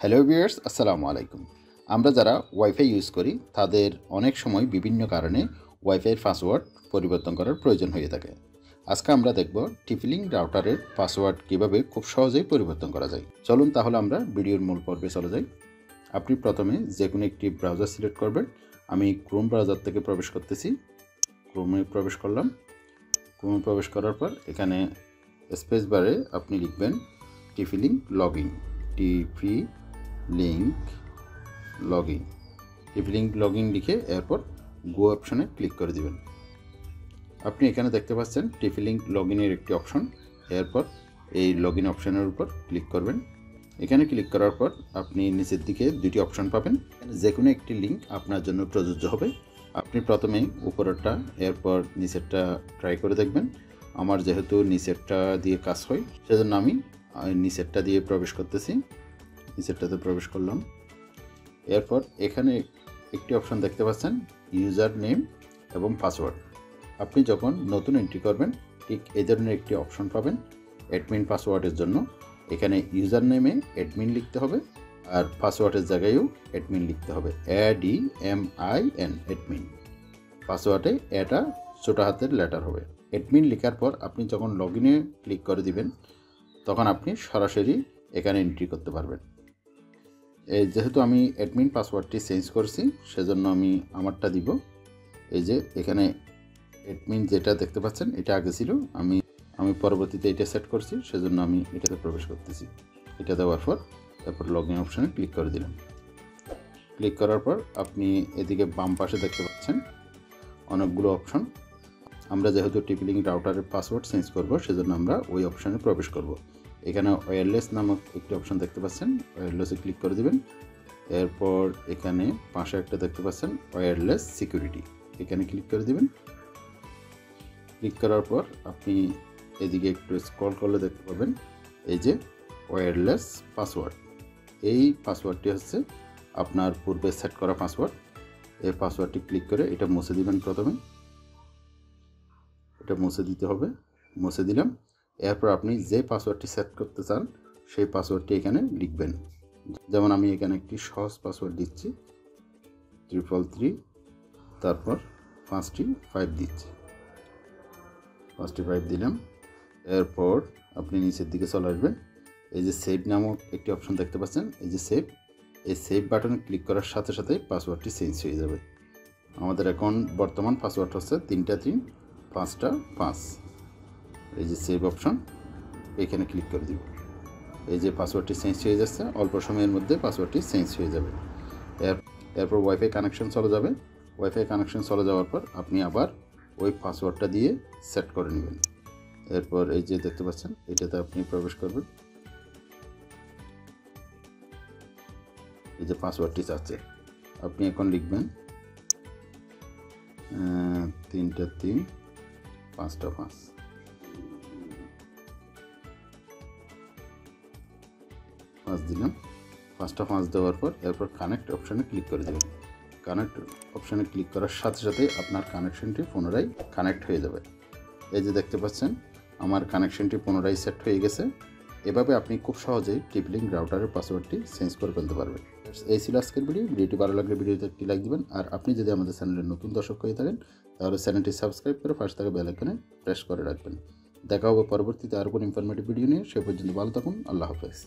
Hello viewers, আসসালামু আলাইকুম। আমরা যারা ওয়াইফাই ইউজ করি তাদের অনেক সময় বিভিন্ন কারণে ওয়াইফাইয়ের পাসওয়ার্ড পরিবর্তন করার প্রয়োজন হয়ে থাকে। আজকে আমরা দেখব টিপলিং রাউটারের পাসওয়ার্ড কিভাবে খুব সহজেই পরিবর্তন করা যায়। চলুন তাহলে আমরা ভিডিওর মূল পর্বে চলে যাই। আপনি প্রথমে যে কোনো একটি ব্রাউজার সিলেক্ট করবেন। আমি ক্রোম ব্রাউজার থেকে প্রবেশ করতেছি। ক্রোমে প্রবেশ করলাম। ক্রোমে প্রবেশ করার পর এখানে স্পেস বারে আপনি লিখবেন টিপলিং লগইন, টিপলিং লগইন লিখে এরপর গো অপশনে ক্লিক করে দিবেন। আপনি এখানে দেখতে পাচ্ছেন টিপলিং লগইনের একটি অপশন। এরপর এই লগইন অপশনের উপর ক্লিক করবেন। এখানে ক্লিক করার পর আপনি নিচের দিকে দুটি অপশন পাবেন। যে কোনো একটি লিঙ্ক আপনার জন্য প্রযোজ্য হবে। আপনি প্রথমে উপরেরটা এরপর নিচেরটা ট্রাই করে দেখবেন। আমার যেহেতু নিচেরটা দিয়ে কাজ হয় সেজন্য আমি নিচেরটা দিয়ে প্রবেশ করতেছি। নিচেরটাতে প্রবেশ করলাম। এরপর এখানে একটি অপশন দেখতে পাচ্ছেন ইউজার নেম এবং পাসওয়ার্ড। আপনি যখন নতুন এন্ট্রি করবেন ঠিক এই ধরনের একটি অপশন পাবেন অ্যাডমিন পাসওয়ার্ডের জন্য। এখানে ইউজার নেমে অ্যাডমিন লিখতে হবে আর পাসওয়ার্ডের জায়গায়ও অ্যাডমিন লিখতে হবে, ADMIN অ্যাডমিন। পাসওয়ার্ডে এটা ছোট হাতের লেটার হবে। অ্যাডমিন লেখার পর আপনি যখন লগইনে ক্লিক করে দিবেন তখন আপনি সরাসরি এখানে এন্ট্রি করতে পারবেন। যেহেতু আমি অ্যাডমিন পাসওয়ার্ডটি চেঞ্জ করছি সেজন্য আমি আমারটা দিব। এই যে এখানে অ্যাডমিন যেটা দেখতে পাচ্ছেন এটা আগে ছিল, আমি পরবর্তীতে এটা সেট করছি সেজন্য আমি এটাতে প্রবেশ করতেছি। এটা দেওয়ার পর তারপর লগইন অপশানে ক্লিক করে দিলাম। ক্লিক করার পর আপনি এদিকে বাম পাশে দেখতে পাচ্ছেন অনেকগুলো অপশন। আমরা যেহেতু টিপলিং রাউটারের পাসওয়ার্ড চেঞ্জ করব সেজন্য আমরা ওই অপশানে প্রবেশ করব। এখানে ওয়্যারলেস নামক একটি অপশন দেখতে পাচ্ছেন, ওয়্যারলেসে ক্লিক করে দিবেন। এরপর এখানে পাশে একটা দেখতে পাচ্ছেন ওয়্যারলেস সিকিউরিটি, এখানে ক্লিক করে দিবেন। ক্লিক করার পর আপনি এদিকে একটু স্ক্রল করলে দেখতে পাবেন এই যে ওয়্যারলেস পাসওয়ার্ড। এই পাসওয়ার্ডটি হচ্ছে আপনার পূর্বে সেট করা পাসওয়ার্ড। এই পাসওয়ার্ডটি ক্লিক করে এটা মুছে দিবেন। প্রথমে এটা মুছে দিতে হবে, মুছে দিলাম। এরপর আপনি যে পাসওয়ার্ডটি সেট করতে চান সেই পাসওয়ার্ডটি এখানে লিখবেন। যেমন আমি এখানে একটি সহজ পাসওয়ার্ড দিচ্ছি 333, তারপর 5 দিচ্ছি, 5 দিলাম। এরপর আপনি নিচের দিকে চলে আসবেন। এই যে সেভ নামক একটি অপশন দেখতে পাচ্ছেন, এই যে সেভ, এই সেভ বাটনে ক্লিক করার সাথে সাথে পাসওয়ার্ডটি চেঞ্জ হয়ে যাবে। আমাদের এখন বর্তমান পাসওয়ার্ড হচ্ছে 3 5 এই যে সেভ অপশন, এখানে ক্লিক করে দিব। এই যে পাসওয়ার্ডটি চেঞ্জ হয়ে যাচ্ছে, অল্প সময়ের মধ্যে পাসওয়ার্ডটি চেঞ্জ হয়ে যাবে। এরপর ওয়াইফাই কানেকশন চলে যাবে। ওয়াইফাই কানেকশন চলে যাওয়ার পর আপনি আবার ওই পাসওয়ার্ডটা দিয়ে সেট করে নেবেন। এরপর এই যে দেখতে পাচ্ছেন এটাতে আপনি প্রবেশ করবেন। এই যে পাসওয়ার্ডটি চাচ্ছে, আপনি এখন লিখবেন 3 5 দিলাম। 5 দেওয়ার পর এরপর কানেক্ট অপশানে ক্লিক করে দেবেন। কানেক্ট অপশানে ক্লিক করার সাথে সাথে আপনার কানেকশনটি পুনরায় কানেক্ট হয়ে যাবে। এই যে দেখতে পাচ্ছেন আমার কানেকশনটি পুনরায় সেট হয়ে গেছে। এভাবে আপনি খুব সহজেই টিপলিং রাউটারের পাসওয়ার্ডটি চেঞ্জ করে ফেলতে পারবেন। এই ছিল আজকের ভিডিওটি ভালো লাগলে ভিডিওতে একটি লাইক দিবেন। আর আপনি যদি আমাদের চ্যানেলের নতুন দর্শক হয়ে থাকেন তাহলে চ্যানেলটি সাবস্ক্রাইব করে পাশে থাকা বেল আইকনে প্রেস করে রাখবেন। দেখা হবে পরবর্তীতে আর কোনো ইনফরমেটিভ ভিডিও নিয়ে। সে পর্যন্ত ভালো থাকুন। আল্লাহ হাফেজ।